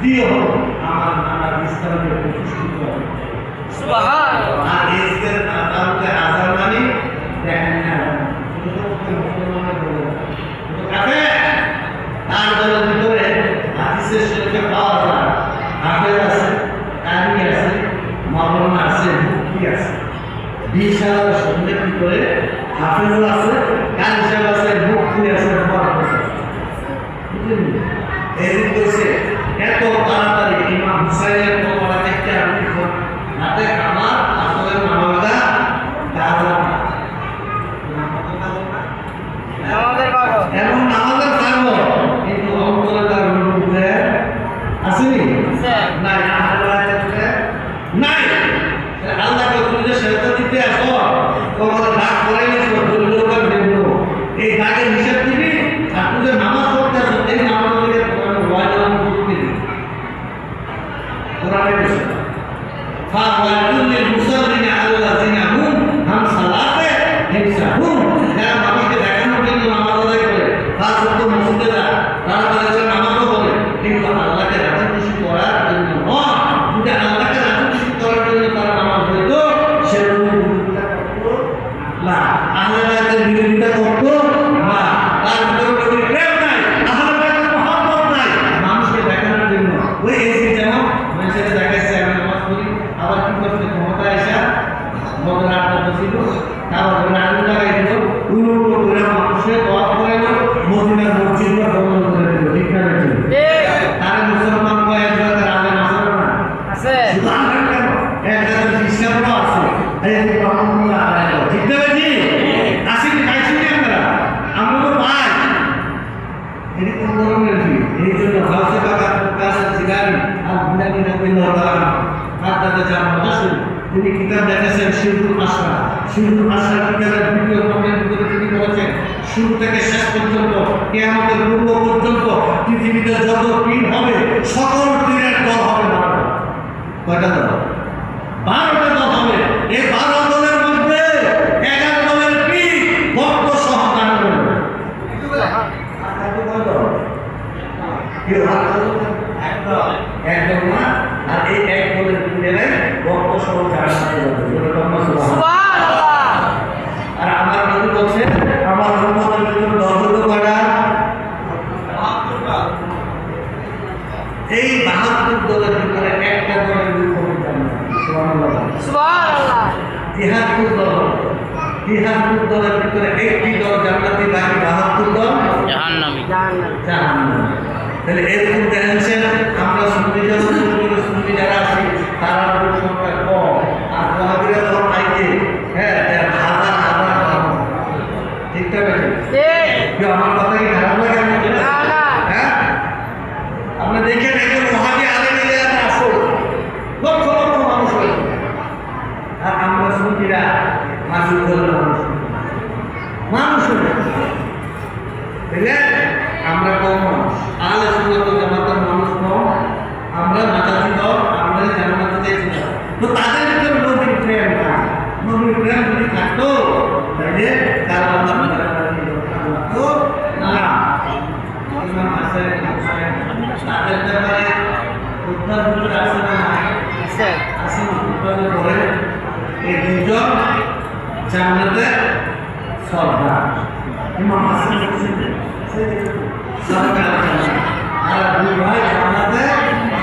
দ্বিতীয় হলো আমার নানা ইসলামকে প্রতিষ্ঠিত হবে। সুবহানাল্লাহ। আর এজকের আজানকে আজান মানে দেখেন না মুসলমানের বলে তো কাছে তার দলের ভিতরে হাদিসের শরীফে পাওয়া যায় হাফেজ আছে, কারি আছে, মাওলানা আছে, মুফতি আছে। বিশাল সন্দেহ করে হাফেজ আছে, কারি সাহেব আছে, মুফতি আছে, এই কইছে এত তাড়াতাড়ি ইমাম হুসাইনের কবর দেখতে আমি হাতে আমার আসলে নামাজটা দাদা এবং আমাদের পারব কিন্তু অন্তরে তার রূপে আসেনি নাই নাই আল্লাহকে তুমি সেটা দিতে আসো তোমার ডাক করে নিছো দুর্যোগের দেব এই ডাকের হিসাব দিবি আর তুই নামাজ পড়তে আসো এই নামাজ পড়ে তোমার ওয়াজিব করতে দিবি কোরআনে বলছে ফাওয়াইলুল লিল মুসাল্লিন আল্লাযিনা হুম হাম সালাতে হিমসাহুম যারা নামাজকে দেখানোর জন্য নামাজ আদায় করে পাঁচ ওয়াক্ত মসজিদে যায় তারা বলেছে নামাজও বলে কিন্তু আল্লাহকে রাজি খুশি করার জন্য নয়। যদি আল্লাহকে রাজি খুশি করার জন্য তারা নামাজ পড়তো সেরকম বিরোধিতা করতো না, আহলে বাইতের বিরোধিতা করতো না, তার ভিতরে কোনো প্রেম নাই, আহলে বাইতের মহব্বত নাই, মানুষকে দেখানোর জন্য ওই এসে যেমন মানুষকে দেখাইছে আমি নামাজ পড়ি আবার কি করছে ক্ষমতা এসে মদের আড্ডা বসিল তারপর আগুন লাগাই দিল উল্টো করে মানুষের দোয়া করে মদিনার মসজিদ বন্ধ করে দিল। ঠিক না তারা মুসলমান কয়েকজন রাজা আসল না আছে একটা ইসলামও আছে ঠিক না জি আসেনি পাইছি আমরা আমরা তো পাই এটি কোন ধরনের এই জন্য হাউসে কাকা কাছে জিগারি আর বুনানি না পেল আপনাদের জানা আসুন তিনি কিতাব লিখেছেন শিরুল আসরা। শিরুল আসরা কিতাবের দ্বিতীয় খণ্ডের ভিতরে তিনি বলেছেন শুরু থেকে শেষ পর্যন্ত কিয়ামতের পূর্ব পর্যন্ত পৃথিবীতে যত পীর হবে সকল পীরের দল হবে 12টা। কয়টা দল? 12টা দল হবে। এই 12 দলের মধ্যে 11 দলের পীর ভক্ত সহ কানা বলবে একদম না। আর এই এক দলের পীরেরাই ভক্ত সহ জান্নাতে যাবে। আর আমার নবী বলছেন আমার উম্মতের ভিতরে 10 কয়টা? এই 72 দলের ভিতরে একটা দলের বিপরীত জান্নাত। সুবহানাল্লাহ। 73 দল, 73 দলের ভিতরে একটি দল জান্নাতি, বাকি 72 দল জাহান্নামী। জাহান্নামী। তাহলে এরকম দেখেছেন আমরা সুন্নি যারা আছি তারা সংখ্যা কম আর ওয়াহাবিরা দল আইতে হ্যাঁ হাজার হাজার। ঠিক না ঠিক? আমার কথা কি খারাপ লাগে? হ্যাঁ আপনি দেখেন একজন ওয়াহাবি আলেম এলাকাতে আসো লক্ষ লক্ষ মানুষ হয়ে আর আমরা সুন্নিরা মাসুল দলের মানুষ বুঝলেন আমরা কম মানুষ। আহলে সুন্নাত ওয়াল জামাতের মানুষ কম, আমরা মাজাজি দল, আমরা জান্নাতে যাইতে চাই। তো তাদের ভিতরে নবীর প্রেম না, নবীর প্রেম যদি থাকতো তাহলে তারা তো না ইমাম হাসান তাদের ব্যাপারে উদ্ধার ভিতরে আছে না আছে উদ্ধারের পরে এই দুজন জান্নাতে সর্দার ইমাম হাসান সরকার আর দুই ভাই জান্নাতে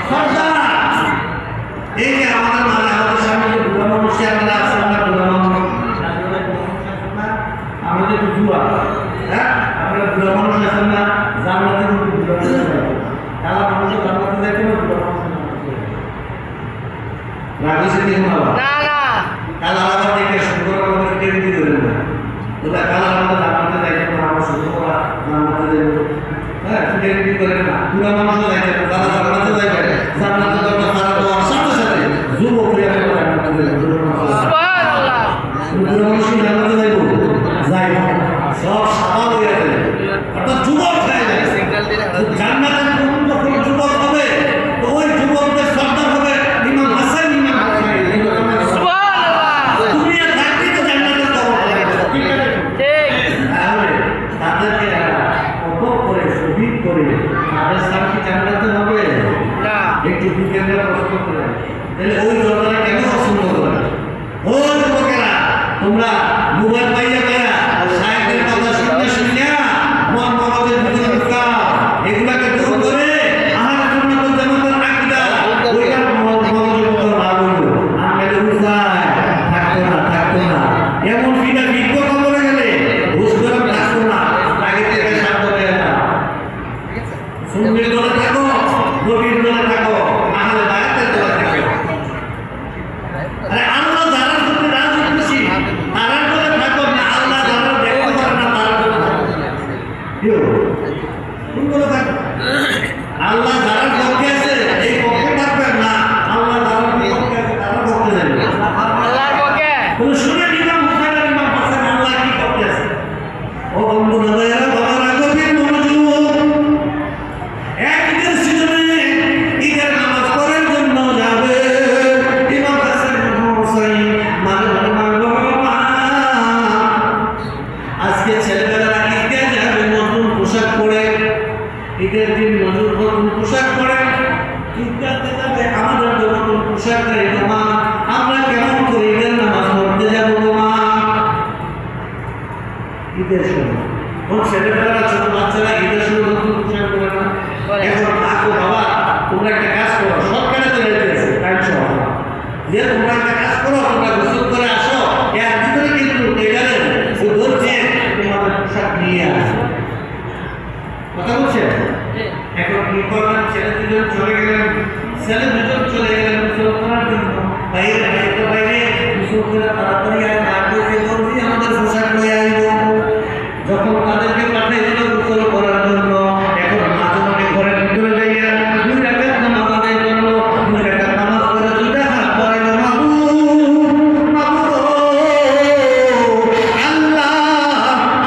সর্দার। এই যে আমাদের মানে আমাদের সামনে যে বুড়া মানুষই আমরা আছে আমরা বুড়া মানুষ আমাদের জুয়া হ্যাঁ আমরা বুড়া মানুষ আছেন না জান্নাতে বুড়া মানুষ কালা মানুষের জান্নাতে যাইতে না বুড়া মানুষ রাগেছে কেন না কালা আবার দেখে সুন্দর আমাদের টেনে দিয়ে দেবেন না ওটা কালা আমাদের জান্নাতে যাইতে না আমরা সুন্দর জান্নাতে যাইব হ্যাঁ টেনে করেন না বুড়া মানুষও যাইতে না তারা জান্নাতে যাইবে জান্নাতে যাওয়ার সারা দেওয়ার সাথে সাথে যুবক হয়ে জান্নাতে যাইবে সুবহানাল্লাহ। বুড়া মানুষই জান্নাতে যাইব যাইব সব সাদা হয়ে যাবে অর্থাৎ যুবক হয়ে যায় জান্নাতের কোন যখন যুবক হবে তো ওই যুবকদের সর্দার হবে ইমাম হাসান ইমাম হুসাইন। সুবহানাল্লাহ। দুনিয়া থাকতে তো জান্নাতের খবর পাবে ঠিক আছে ঠিক তাহলে তাদেরকে কত করে শহীদ করে তাদের সাথে জান্নাতে হবে না। একটু বিজ্ঞানটা প্রশ্ন করে তাহলে ওই দরজাটা কেন পছন্দ করে? ও যুবকেরা, তোমরা মোবাইল পাইয়া পাইয়া সাহেবের কথা শুনে শুনে মন মগজের ভিতরে ঢুকাও, এগুলাকে দূর করে আহার জন্য জামাতের আকীদা ওইটার মগজের ভিতরে না বলবো আমি উপায় থাকতো না এমন কিনা বিজ্ঞ খবরে গেলে ঘুষ করে থাকতো না, আগে থেকে সাধ্য দেয় না। সুন্নির দলে থাকো, নবীর দলে থাকো, আহলে বায়াতের দলে থাকো। আরে আল্লাহ যারা তুমি রাজি খুশি তারার দলে থাকো না, আল্লাহ যারা দেখতে পারে না তারার দলে থাকো। কোন দলে থাকো? আল্লাহ যারা পক্ষে আছে এই পক্ষে থাকবেন না, আল্লাহ যারা পক্ষে আছে তারা পক্ষে যাবে। আল্লাহর পক্ষে কোন শুনে নিলাম হুসাইন ইমাম হাসান আল্লাহ কি পক্ষে আছে। ও বন্ধুরা দয়ারা বাবারা গভীর মনোযোগ, একদিন সিজনে ঈদের নামাজ পড়ার জন্য যাবে ইমাম হাসান হুসাইন আজকে ছেলেবেলারা ঈদে যাবে নতুন পোশাক পরে, ঈদের দিন নতুন পোশাক পরে ঈদগাতে যাবে, আমাদের তো নতুন পোশাক নেই মা, আমরা কেমন করে ঈদের নামাজ পড়তে যাবো মা? ঈদের সময় কোন ছেলেবেলারা ছোট বাচ্চারা ঈদের সময় নতুন পোশাক পরে না? এখন থাকো বাবা, তোমরা একটা কাজ করো, সরকারে তো রেখেছে টাইম সহ যে তোমরা একটা কাজ করো, তোমরা গোসল করে আসো, এর ভিতরে কিন্তু টেলারের ও বলছে তোমাদের পোশাক নিয়ে আসো। কথা বলছে? এখন কি করবেন? ছেলে দুজন চলে গেলেন গোসল করার জন্য বাইরে গোসল করে তাড়াতাড়ি আর না করে বলছি আমাদের পোশাক নিয়ে আসবো। যখন তাদেরকে পাঠিয়ে দিল গোসল করার জন্য, এখন মাঝে মাঝে ঘরের ভিতরে যাইয়া 2 রাকাত নামাজ আদায় করলো, 2 রাকাত নামাজ করে 2টা হাত পড়াইলো, আল্লাহ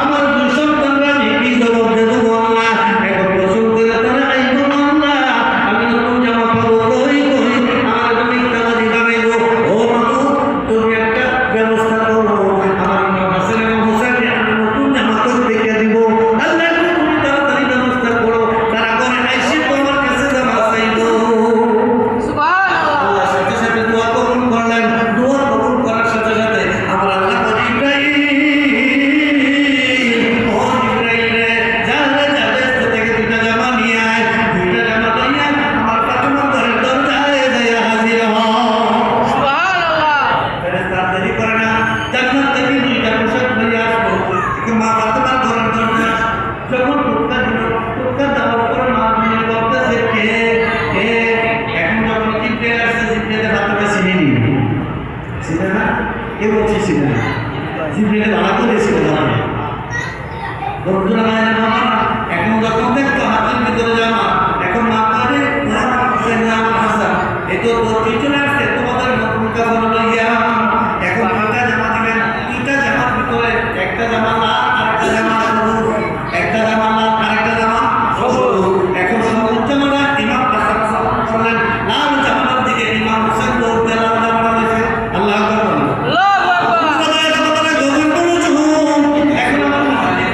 আমার 2 সন্তানরা আমি কি জবাব দেবো আল্লাহ? এখন গোসল করে তারা আইবো আল্লাহ, আমি নতুন জামা পাবো কই আমার জমি নামাজি বানাইবো। ও মাবুদ, তুমি একটা ব্যবস্থা করো, আমার ইমাম হাসান এবং হুসাইন আমি নতুন জামা করতে দিব। আল্লাহ তুমি তাড়াতাড়ি ব্যবস্থা করো, তারা করে আইসি তোমার কাছে জামা চাইবো। সুবহানাল্লাহ। আল্লাহ সাথে সাথে দোয়া কবুল করলেন, দোয়া কবুল করার সাথে সাথে আমার আল্লাহ বলে ইব্রাহিম, ও ইব্রাহিম রে যাদের থেকে 2টা জামা নিয়ে আয়, 2টা জামা নিয়ে আমার ফাতেমার ঘরের দরজায় যাইয়া হাজির হ। সুবহানাল্লাহ। ফেরেশতা দেরি করে না, জান্নাত থেকে 2টা পোশাক নিয়ে আসলো, মা ফাতেমার ঘরের দরজায় যখন টোকা দিল, টোকা দেওয়ার পরে মা নিয়ে বলতেছে কে কে? এখন যখন জিব্রাইল আসছে, জিব্রাইলের ফাতেমা চিনেনি, চিনে না? কে বলছে চিনে না? জিব্রাইল ভালো করে ছিল জানে বন্ধুরা মায়ের মামা, এখন যখন দেখতো হাতের ভিতরে জামা, এখন মা কাঁদে আমার হাসান এই তো তোর চলে আসছে তোমাদের নতুন কাপড় লইয়া, এখন 2টা জামা দিবেন, 2টা জামার ভিতরে একটা জামা লাল আরেকটা জামা সবুজ, একটা জামা লাল আরেকটা জামা সবুজ। এখন সবুজ জামাটা ইমাম হাসান চলেন, লাল জামাটার দিকে ইমাম হোসেন দৌড়তে লাল জামাটা দিয়েছে। আল্লাহ আকবার, আল্লাহু আকবার। গভীর মনোযোগ, এখন আমার মহাজির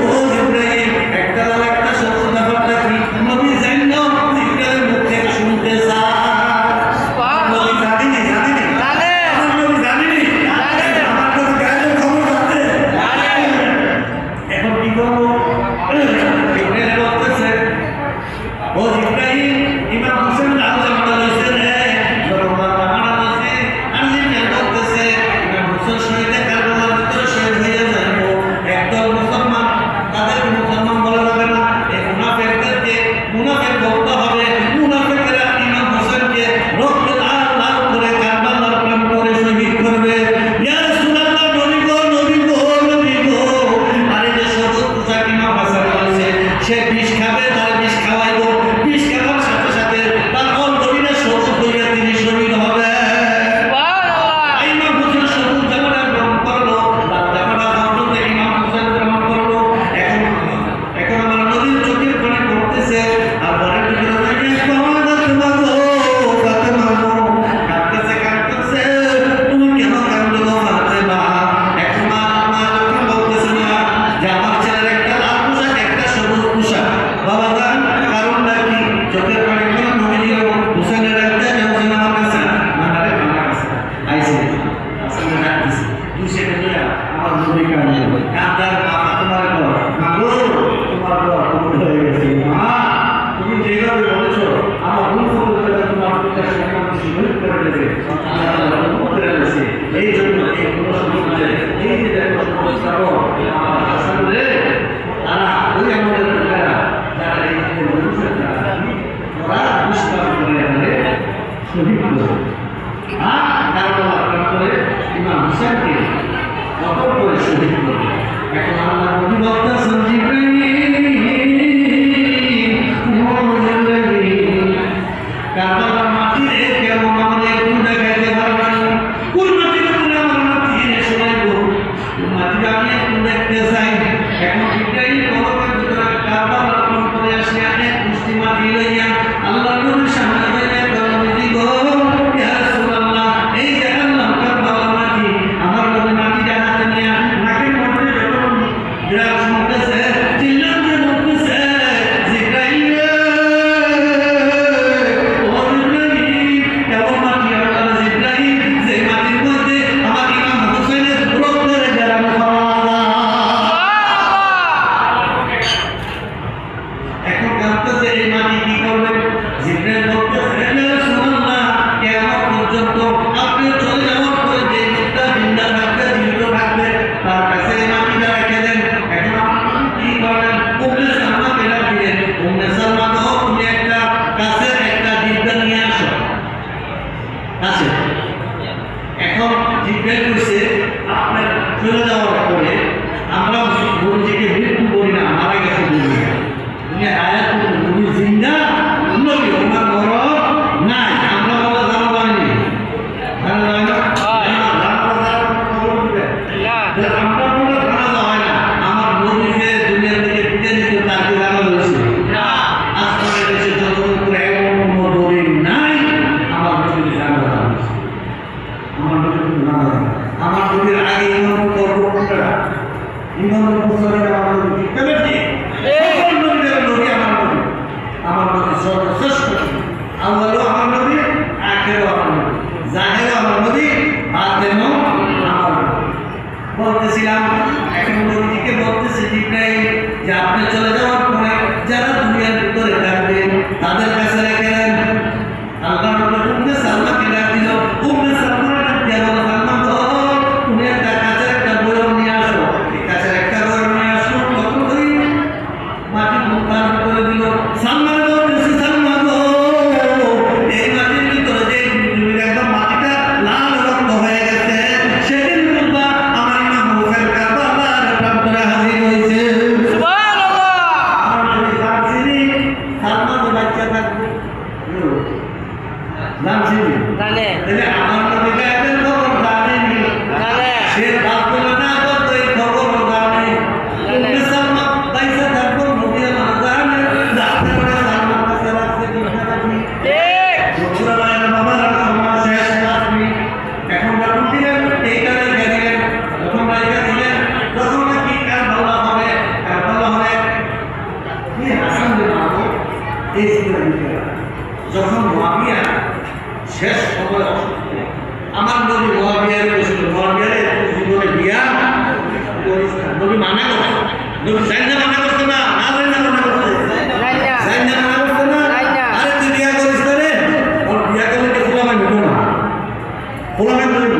ও ইব্রাহিম, একটা লাল একটা সবুজ ব্যাপারটা কি নবী জানেন? ইব্রাহিম মুখ থেকে শুনতে চায়, নবী জানেনি, আমার নবী জানেনি, আমার নবী গায়ের খবর দুশে গেলে আমার নবী কাঁদে কাঁদার বাবা তোমার ঘর মাগো তোমার ঘর কবুল হয়ে গেছে মা তুমি যেভাবে বলেছো আমার ভুল করে তোমার পিতা সম্মান শহীদ করে দেবে এই জন্য এই প্রশ্ন এই যে দেখো সমস্যা আমার হাসান রে তারা ওই আমাদের লোকেরা যারা এই যে মানুষের ওরা বিশ্বাস করে আমাদের শহীদ করে করে ইমাম হুসেনকে কতল করে শহীদ করে এখন আল্লাহ অভিভক্তা সঞ্জীব কারবালার মাটির কেমন আমাদের একটু দেখাইতে পারবেন কোন মাটিটা তুমি আমার মাটি এনে শোনাইব মাটিটা আমি একটু দেখতে চাই এখন ঠিকটাই কলকের ভিতরে কারবালার করে আসে এক পুষ্টি মাটি লইয়া আল্লাহ নবীর সামনে হইয়া কলমে দিব ইয়া রাসূলুল্লাহ এই যে আল্লাহ কারবালার মাটি আমার নবী মাটিটা হাতে নিয়ে নাকের মধ্যে যখন বিরাজ শুনতেছে চিল্লাতে বলতেছে জিব্রাইল এখন জিজ্ঞাসা করছে আপনার চলে যাওয়ার পরে আমরা নবীজিকে মৃত্যু করি না মারা গেছে উনি আয়াত উনি জিন্দা নবী ওনার মরণ নাই আমরা বলা জানা যায়নি জানা যায় না আমরা বলে জানা হয় না আমার নবীকে দুনিয়া থেকে বিদায় নিতে তাকে জানা হয়েছে আসমানের দেশে যতক্ষণ করে এমন কোনো দলিল নাই আমার নবীকে জানা হয়েছে আমার নবীর আগে ইমাম করবো কোনটা ইমাম মুসলিম আমার নবী কেন কি সকল নবীদের নবী আমার নবী সর্বশ্রেষ্ঠ আল্লাহও আমার নবী আখেরও আমার নবী জাহেরও আমার নবী বাতেনও আমার নবী বলতেছিলাম এখন নবীকে বলতেছে জিব্রাইল যে আপনি চলে যাওয়ার পরে যারা দুনিয়ার ভিতরে থাকবেন তাদের কাছে রেখে দেন আল্লাহ নবী সাল্লাকে ডাক দিল উম্মে সালমা ডাক দিল সালমান তো তুমি একটা কাছের একটা বয়ম নিয়ে আসো এই কাছের একটা বয়ম নিয়ে আসো কত করি মাটি মুখান করে দিল সালমান বলতেছে সালমান গো এই মাটির ভিতরে যে তুমি একদম মাটিটা লাল রক্ত হয়ে গেছে সেদিন বলবা আমার ইমাম হুসেন কারবালার প্রান্তরে হাজির হয়েছে সুবহানাল্লাহ আমার নবী জানছিনি সালমান বাচ্চা থাকবে জানছিনি জানে তাহলে আমার নবীকে এত খবর জানেনি জানে সে বাপগুলো না করতো এই খবর জানে উম্মে সালমা পয়সা থাকবো নবী আমার জানে জানতে পারে সালমান কাছে রাখছে কিনা নাকি ঠিক ছোটবেলায় বাবার সময় শেষ রাখবি এখন যখন দিলেন এইটা রেখে দিলেন যখন রেখে দিলেন যখন নাকি কারবালা হবে কি হাসান বিন আবু এই ছিল যখন মুআবিয়া শেষ সময় অসুস্থ আমার নবী মুআবিয়ার বসল মুআবিয়ার জীবনে বিয়া নবী মানা করছে নবী জাইনা মানা করছে না না জাইনা মানা করছে জাইনা মানা করছে না আরে তুই বিয়া করিস না রে আর বিয়া করলে কি ফুলামে নিব না ফুলামে নিব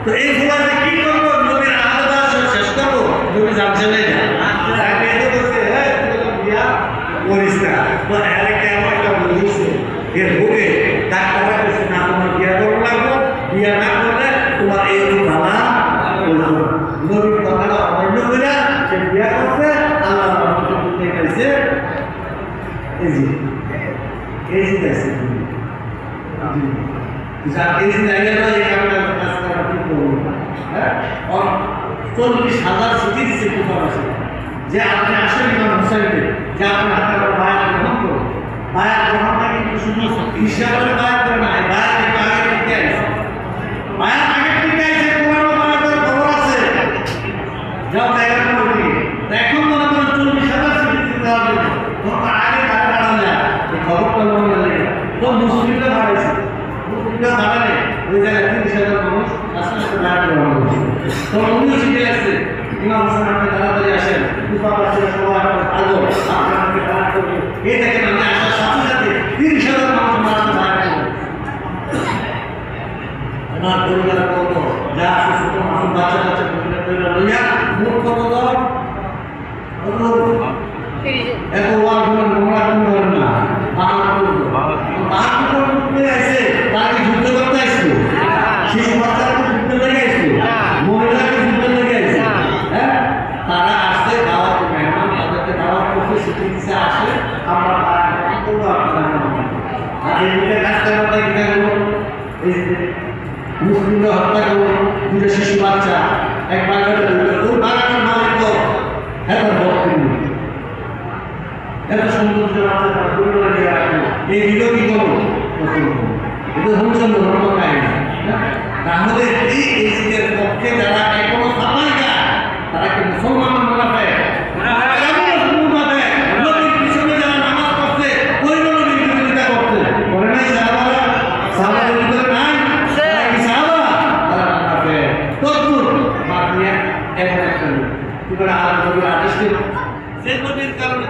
তো এই ফুলামে কি করবো নবীর আলাদা শেষ করবো নবী জানছে না তাকে এসে বলছে হ্যাঁ বিয়া করিস না তো আরে কেমন একটা বলছে এর ভোগে ডাক্তাররা বলছে না তোমার বিয়া করা লাগবে বিয়া না করলে তোমার এই ভালা নবীর কথাটা অমান্য করে সে বিয়া করছে আল্লাহ রহমতে গেছে এই যে গেছে এই যে জায়গাটা এই কারণে কাজটা ঠিক করবো হ্যাঁ 40,000 সিটি দিচ্ছে কোথাও আছে যে আপনি আসেন ইমাম হুসাইনকে যে আপনি হাতে বায়াত গ্রহণ করুন বায়াত গ্রহণটা কিন্তু শুধু হিসাবে বায়াত করে না বায়াত একটু আগে থেকে আসে বায়াত আগে থেকে আসে তোমার বায়াতের খবর আছে যাও জায়গাটা বলি এখন মনে করেন 40,000 সিটি দিতে হবে তখন আগে কারা দাঁড়ানো যায় এই খবরটা মনে লাগে তো মুসলিমরা দাঁড়াইছে মুসলিমরা দাঁড়ালে ওই জায়গায় 30,000 মানুষ আস্তে আস্তে বায়াত গ্রহণ করছে তো উনিও শিখে আসছে ইমাম হোসেন আপনি তাড়াতাড়ি আসেন কুফা বাসীরা সবাই পাগল আপনাকে তাড়া করবে এই দেখেন আমি আসার সাথে সাথে 30,000 মানুষ মারা যায় ওনার পরিবার কত যা সুস্থ মাসুম বাচ্চা কাচ্চা লইয়া মুখ কত দাও এত ওয়ার গুলো নোংরা কোনো ধরেন না পাহাড় করতে আসে তাকে যুদ্ধ করতে আসতো সেই বাচ্চাকে যুদ্ধ লেগে আসতো মহিলাকে যুদ্ধ লেগে আসছে হ্যাঁ তারা আসছে দাওয়াত মেহমান তাদেরকে দাওয়াত করতে ছুটি দিতে আসে আমরা করবো আর এই দুটো কাজ করাটা এটা হলো মুসলিমরা হত্যা করবো দুটো শিশু বাচ্চা এক বাগানে ওই বাগানের মালিক তো এত বক্তব্য এত সৌন্দর্য এই ভিডিও কি করবো এটা হমচন্দ্র ধর্ম কাহিনী তাহলে এই এসিদের পক্ষে যারা এখনো সাফাই গায় তারা কি মুসলমান মনে হয় পিছনে যারা নামাজ পড়ছে ওই নবীর বিরোধিতা করছে করে নাই সাহাবারা সাহাবাদের ভিতরে নাই কি সাহাবা তারা মুনাফে তদ্ভুত মানিয়া এখন একটা কি করে আর নবীর আদেশ দিল সেই নবীর কারণে